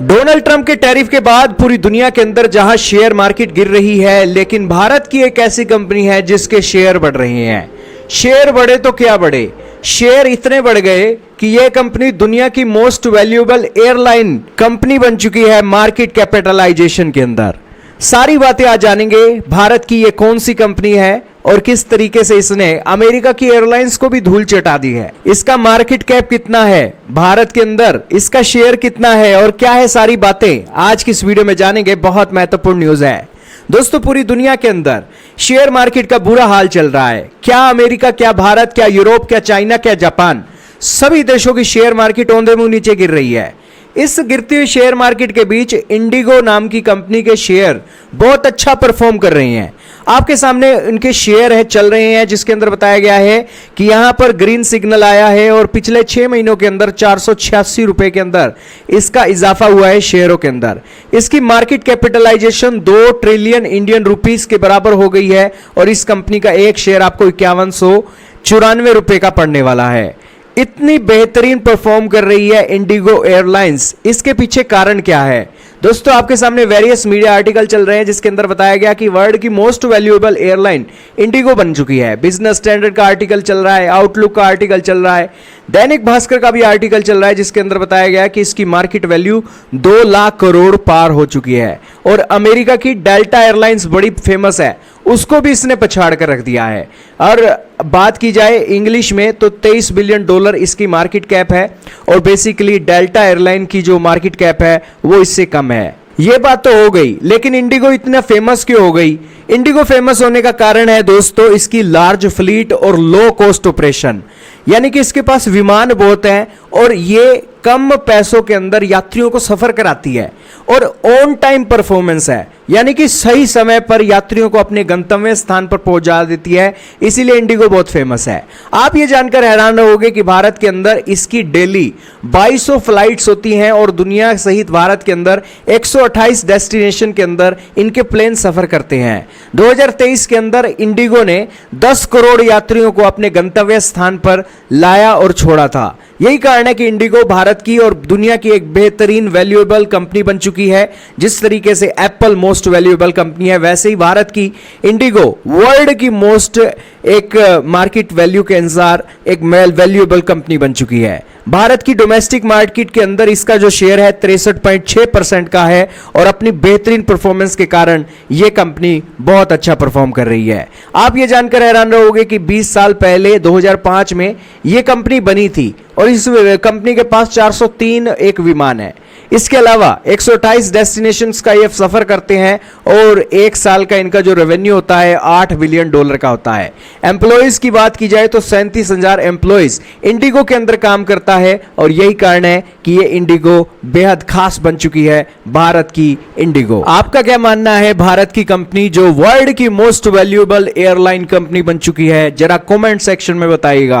Donald Trump के tariff के बाद पूरी दुनिया के अंदर जहां शेयर मार्केट गिर रही है, लेकिन भारत की एक ऐसी कंपनी है जिसके शेयर बढ़ रहे हैं। शेयर बढ़े तो क्या बढ़े, शेयर इतने बढ़ गए कि यह कंपनी दुनिया की मोस्ट वैल्यूएबल एयरलाइन कंपनी बन चुकी है मार्केट कैपिटलाइजेशन के अंदर। सारी बातें आज जानेंगे। भारत की यह कौन सी कंपनी है और किस तरीके से इसने अमेरिका की एयरलाइंस को भी धूल चटा दी है। इसका मार्केट कैप कितना है भारत के अंदर, इसका शेयर कितना है और क्या है, सारी बातें आज की इस वीडियो में जानेंगे। बहुत महत्वपूर्ण न्यूज है दोस्तों। पूरी दुनिया के अंदर शेयर मार्केट का बुरा हाल चल रहा है। क्या अमेरिका, क्या भारत, क्या यूरोप, क्या चाइना, क्या जापान, सभी देशों की शेयर मार्केट औंधे मुंह नीचे गिर रही है। इस गिरती हुई शेयर मार्केट के बीच इंडिगो नाम की कंपनी के शेयर बहुत अच्छा परफॉर्म कर रहे हैं। आपके सामने इनके शेयर है चल रहे हैं, जिसके अंदर बताया गया है कि यहां पर ग्रीन सिग्नल आया है और पिछले 6 महीनों के अंदर 486 रुपए के अंदर इसका इजाफा हुआ है शेयरों के अंदर। इसकी market capitalisation 2 trillion Indian rupees के बराबर हो गई है और इस कंपनी का एक शेयर आपको 5194 रुपए का पड़ने वाला है। इतनी बेहतरीन परफॉर्म कर रही है इंडिगो एयरलाइंस। इसके पीछे कारण क्या है दोस्तों? आपके सामने वेरियस मीडिया आर्टिकल चल रहे हैं जिसके अंदर बताया गया कि वर्ल्ड की मोस्ट वैल्यूएबल एयरलाइन इंडिगो बन चुकी है। बिजनेस स्टैंडर्ड का आर्टिकल चल रहा है, आउटलुक का आर्टिकल चल रहा है, दैनिक भास्कर का भी आर्टिकल चल रहा है जिसके अंदर बताया गया कि इसकी मार्केट वैल्यू 2 लाख करोड़ पार हो चुकी है। और अमेरिका की डेल्टा एयरलाइंस बड़ी फेमस है, उसको भी इसने पछाड़ कर रख दिया है। और बात की जाए इंग्लिश में तो $23 बिलियन इसकी मार्केट कैप है और बेसिकली डेल्टा एयरलाइन की जो मार्केट कैप है वो इससे कम है। ये बात तो हो गई, लेकिन इंडिगो इतना फेमस क्यों हो गई? इंडिगो फेमस होने का कारण है दोस्तों इसकी लार्ज फ्लीट और लो कॉस्ट ऑपरेशन, यानी कि इसके पास विमान बहुत हैं और ये कम पैसों के अंदर यात्रियों को सफर कराती है और ऑन टाइम परफॉर्मेंस है, यानी कि सही समय पर यात्रियों को अपने गंतव्य स्थान पर पहुंचा देती है। इसीलिए इंडिगो बहुत फेमस है। आप ये जानकर हैरान रहोगे कि भारत के अंदर इसकी डेली 2200 फ्लाइट्स होती हैं और दुनिया सहित भारत के अंदर 128 डेस्टिनेशन के अंदर इनके प्लेन सफर करते हैं। 2023 के अंदर इंडिगो ने 10 करोड़ यात्रियों को अपने गंतव्य स्थान पर लाया और छोड़ा था। यही कारण है कि इंडिगो भारत की और दुनिया की एक बेहतरीन वैल्यूएबल कंपनी बन चुकी है। जिस तरीके से एप्पल मोस्ट वैल्यूएबल कंपनी है, वैसे ही भारत की इंडिगो वर्ल्ड की मोस्ट एक मार्केट वैल्यू के अनुसार एक वैल्यूएबल कंपनी बन चुकी है। भारत की डोमेस्टिक मार्केट के अंदर इसका जो शेयर है 63.6% का है और अपनी बेहतरीन परफॉर्मेंस के कारण यह कंपनी बहुत अच्छा परफॉर्म कर रही है। आप ये जानकर हैरान रहोगे कि 20 साल पहले 2005 में यह कंपनी बनी थी और इस कंपनी के पास 403 एक विमान है। इसके अलावा 128 डेस्टिनेशंस का ये सफर करते हैं और एक साल का इनका जो रेवेन्यू होता है $8 बिलियन का होता है। एम्प्लॉइज की बात की जाए तो 37,000 एम्प्लॉइज इंडिगो के अंदर काम करता है और यही कारण है कि ये इंडिगो बेहद खास बन चुकी है, भारत की इंडिगो। आपका क्या मानना है भारत की कंपनी जो वर्ल्ड की मोस्ट वैल्यूएबल एयरलाइन कंपनी बन चुकी है? जरा कमेंट सेक्शन में बताइएगा।